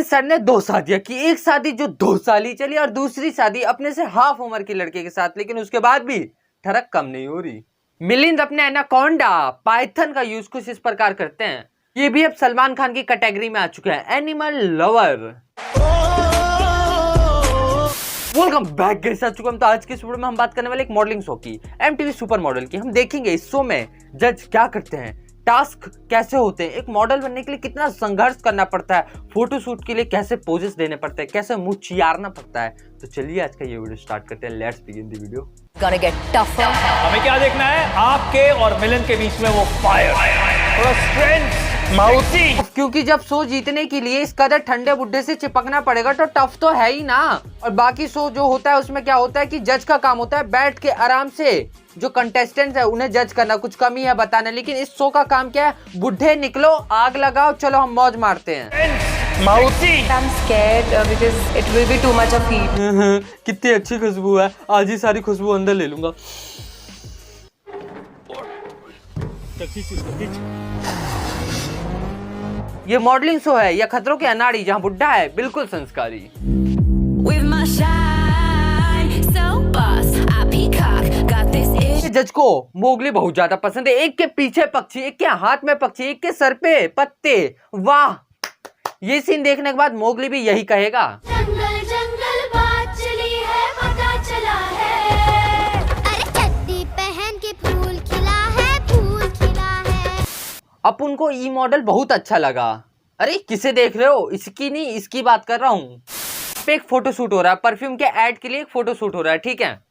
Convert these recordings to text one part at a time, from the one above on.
Sir ने 2 शादियां की, एक शादी जो 2 साल ही चली और दूसरी शादी अपने से हाफ उम्र के लड़के के साथ, लेकिन उसके बाद भी ठरक कम नहीं हो रही। मिलिंद अपने एनाकोंडा पाइथन का यूज कुछ इस प्रकार करते हैं। ये भी अब सलमान खान की कैटेगरी में आ चुके हैं, animal lover. Welcome back guys, आ चुका हम तो आज के इस वीडियो में हम बात करने वाले एक मॉडलिंग शो की, एमटीवी सुपर मॉडल की। हम देखेंगे इस शो में जज क्या करते हैं, टास्क कैसे होते हैं, एक मॉडल बनने के लिए कितना संघर्ष करना पड़ता है, फोटो शूट के लिए कैसे पोजेस देने पड़ते हैं, कैसे मुंह चियारना पड़ता है। तो चलिए आज का ये वीडियो स्टार्ट करते हैं। Let's begin the video. Gonna get tougher. हमें क्या देखना है, आपके और मिलन के बीच में वो फायर, थोड़ा स्ट्रेंथ, माउसी। क्योंकि जब शो जीतने के लिए इस कदर ठंडे बुड्ढे से चिपकना पड़ेगा तो टफ तो है ही ना। और बाकी शो जो होता है उसमें क्या होता है कि जज का काम होता है बैठ के आराम से जो कंटेस्टेंट्स है उन्हें जज करना, कुछ कमी है बताना। लेकिन इस शो का काम क्या है, बुड्ढे निकलो, आग लगाओ, चलो हम मौज मारते हैं। माउसी। I'm scared because it will be too much of heat. कितनी अच्छी खुशबू है, आज ही सारी खुशबू अंदर ले लूंगा। ये मॉडलिंग शो है या खतरों के अनाड़ी, जहाँ बुड्ढा है बिल्कुल संस्कारी। With my shine, so boss, I peacock, got this itch. जज को मोगली बहुत ज्यादा पसंद है। एक के पीछे पक्षी, एक के हाथ में पक्षी, एक के सर पे पत्ते। वाह, ये सीन देखने के बाद मोगली भी यही कहेगा। जंगल जंगल बात चली है, पता चला है। अरे चड्डी पहन के फूल खिला है, फूल खिला है। अब उनको ई मॉडल बहुत अच्छा लगा। अरे किसे देख रहे हो, इसकी नहीं इसकी बात कर रहा हूँ। एक फोटो शूट हो रहा है, परफ्यूम के ऐड के लिए एक फोटो शूट हो रहा है, ठीक है।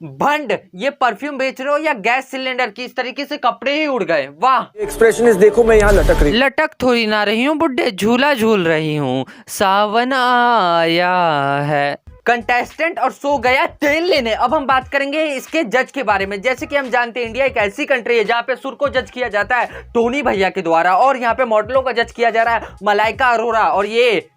भंड, ये परफ्यूम बेच रहे हो या गैस सिलेंडर की? इस तरीके से कपड़े ही उड़ गए। वाह, एक्सप्रेशन इस देखो, मैं यहाँ लटक थोड़ी ना रही हूँ बुड्ढे, झूला झूल रही हूँ, सावन आया है। कंटेस्टेंट और शो गया तेल लेने। अब हम बात करेंगे इसके जज के बारे में। जैसे कि हम जानते हैं इंडिया एक ऐसी कंट्री है जहाँ पे सुर को जज किया जाता है टोनी भैया के द्वारा, और यहाँ पे मॉडलों का जज किया जा रहा है मलाइका अरोरा और ये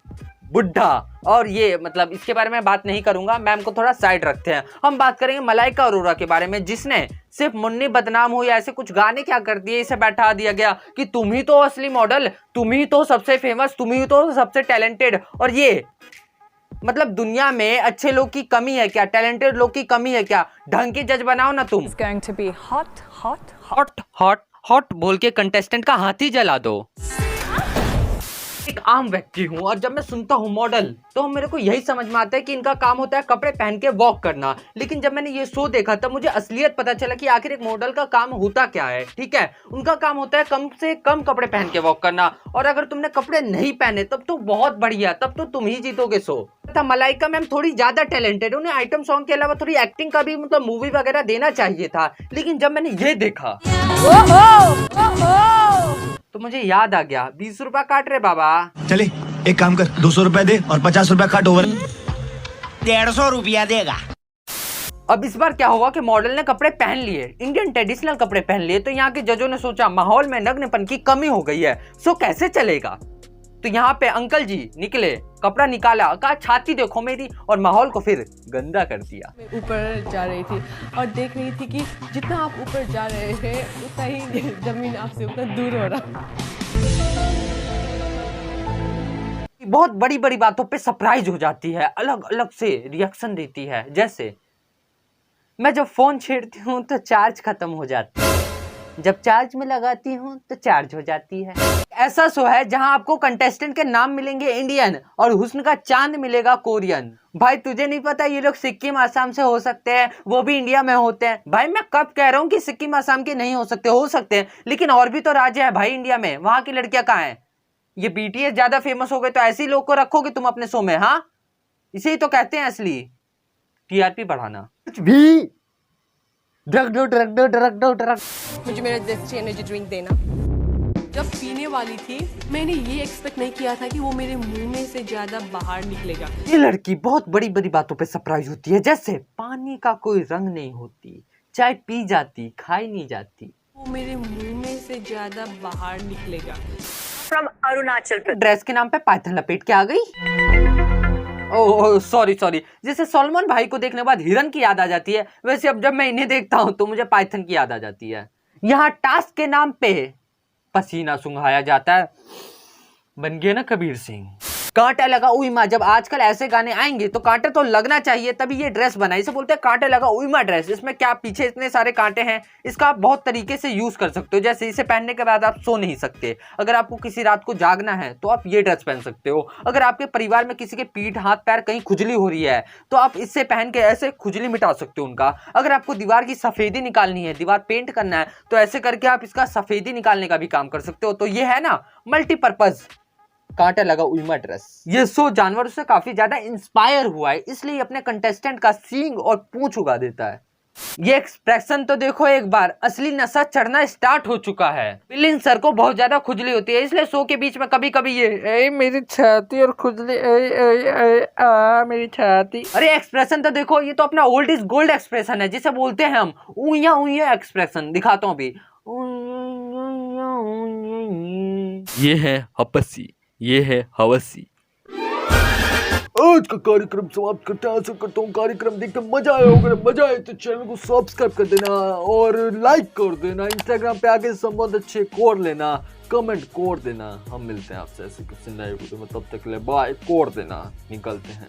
बुड्ढा। और ये मतलब इसके बारे में बात नहीं करूंगा, मैम को थोड़ा साइड रखते हैं। हम बात करेंगे मलाइका अरोरा के बारे में, जिसने सिर्फ मुन्नी बदनाम हो या ऐसे कुछ गाने क्या कर दिए, इसे बैठा दिया गया कि तुम ही तो असली मॉडल, तुम ही तो सबसे फेमस, तुम ही तो सबसे टैलेंटेड। और ये मतलब दुनिया में अच्छे लोग की कमी है क्या, टैलेंटेड लोग की कमी है क्या? ढंग के जज बनाओ ना तुम। It's going to be hot, hot, hot hot hot बोल के कंटेस्टेंट का हाथ ही जला दो। एक आम व्यक्ति हूँ और जब मैं सुनता हूँ मॉडल तो मेरे को यही समझ में आता है कि इनका काम होता है कपड़े पहन के वॉक करना। लेकिन जब मैंने ये शो देखा तब मुझे असलियत पता चला कि आखिर एक मॉडल का काम होता क्या है। ठीक है, उनका काम होता है कम से कम कपड़े पहन के वॉक करना, और अगर तुमने कपड़े नहीं पहने तब तो बहुत बढ़िया, तब तो तुम ही जीतोगे शो। तथा मलाइका मैम थोड़ी ज्यादा टैलेंटेड, उन्हें आइटम सॉन्ग के अलावा थोड़ी एक्टिंग का भी मतलब मूवी वगैरह देना चाहिए था। लेकिन जब मैंने ये देखा तो मुझे याद आ गया, 20 रुपया काट रहे बाबा। चले एक काम कर, 200 रुपया दे और 50 रुपया काट ओवर। 150 रुपया देगा। अब इस बार क्या हुआ कि मॉडल ने कपड़े पहन लिए, इंडियन ट्रेडिशनल कपड़े पहन लिए। तो यहाँ के जजों ने सोचा माहौल में नग्नपन की कमी हो गई है, सो कैसे चलेगा। तो यहाँ पे अंकल जी निकले, कपड़ा निकाला, कहा छाती देखो मेरी, और माहौल को फिर गंदा कर दिया। ऊपर जा रही थी और देख रही थी कि जितना आप ऊपर जा रहे हैं उतना ही जमीन आपसे उतना दूर हो रहा। बहुत बड़ी बड़ी बातों पे सरप्राइज हो जाती है, अलग अलग से रिएक्शन देती है। जैसे मैं जब फोन छेड़ती हूँ तो चार्ज खत्म हो जाती है, जब चार्ज में लगाती हूँ तो चार्ज हो जाती है। ऐसा शो है जहां आपको कंटेस्टेंट के नाम मिलेंगे इंडियन और हुस्न का चांद मिलेगा कोरियन। भाई तुझे नहीं पता ये लोग सिक्किम आसाम से हो सकते हैं, वो भी इंडिया में होते हैं। भाई मैं कब कह रहा हूँ कि सिक्किम आसाम के नहीं हो सकते, हो सकते हैं, लेकिन और भी तो राज्य है भाई इंडिया में, वहां की लड़कियां कहाँ हैं? ये बीटीएस ज्यादा फेमस हो गए तो ऐसे ही लोग को रखोगे तुम अपने शो में? हाँ, इसे ही तो कहते हैं असली टीआरपी बढ़ाना। कुछ भी ड्रग। मुझे मेरा देसी एनर्जी ड्रिंक देना। जब पीने वाली थी मैंने ये एक्सपेक्ट नहीं किया था कि वो मेरे मुंह में से ज्यादा बाहर निकलेगा। ये लड़की बहुत बड़ी बड़ी बातों पे सरप्राइज होती है, जैसे पानी का कोई रंग नहीं होती, चाय पी जाती खाई नहीं जाती, वो मेरे मुंह में से ज्यादा बाहर निकलेगा। from Arunachal Pradesh. ड्रेस के नाम पे पाइथन लपेट के आ गई। ओह सॉरी, जैसे सलमान भाई को देखने के बाद हिरन की याद आ जाती है, वैसे अब जब मैं इन्हें देखता हूँ तो मुझे पाइथन की याद आ जाती है। यहाँ टास्क के नाम पे पसीना सुंघाया जाता है, बन गया ना कबीर सिंह। कांटा लगा उई माँ, जब आजकल ऐसे गाने आएंगे तो कांटे तो लगना चाहिए तभी ये ड्रेस बनाई। इसे बोलते हैं कांटे लगा उई माँ ड्रेस। इसमें क्या पीछे इतने सारे कांटे हैं, इसका आप बहुत तरीके से यूज कर सकते हो। जैसे इसे पहनने के बाद आप सो नहीं सकते, अगर आपको किसी रात को जागना है तो आप ये ड्रेस पहन सकते हो। अगर आपके परिवार में किसी के पीठ हाथ पैर कहीं खुजली हो रही है तो आप इससे पहन के ऐसे खुजली मिटा सकते हो उनका। अगर आपको दीवार की सफेदी निकालनी है, दीवार पेंट करना है, तो ऐसे करके आप इसका सफेदी निकालने का भी काम कर सकते हो। तो ये है ना मल्टीपर्पज कांटा लगा उइमा ड्रेस। ये शो जानवरों से काफी ज्यादा इंस्पायर हुआ है, इसलिए अपने कंटेस्टेंट का सींग और पूंछ उगा देता है। ये एक्सप्रेशन तो देखो एक बार, असली नशा चढ़ना स्टार्ट हो चुका है। मिलिन सर को बहुत ज्यादा खुजली होती है, इसलिए शो के बीच में कभी कभी ये मेरी छाती और खुजली मेरी छाती। अरे एक्सप्रेशन तो देखो, ये तो अपना ओल्ड इज गोल्ड एक्सप्रेशन है जिसे बोलते हैं हम उइया उइया एक्सप्रेशन। दिखाता हूँ अभी। ये है हपसी, ये है हवसी। आज का कार्यक्रम समाप्त करते हैं। आशा करता हूँ कार्यक्रम देखकर मजा आया होगा। मजा आए तो चैनल को सब्सक्राइब कर देना और लाइक कर देना। इंस्टाग्राम पे आके संबंध अच्छे कोड लेना, कमेंट कोड देना। हम मिलते हैं आपसे ऐसे किसी नए वीडियो में, तब तक के लिए बाय। कोड देना, निकलते हैं।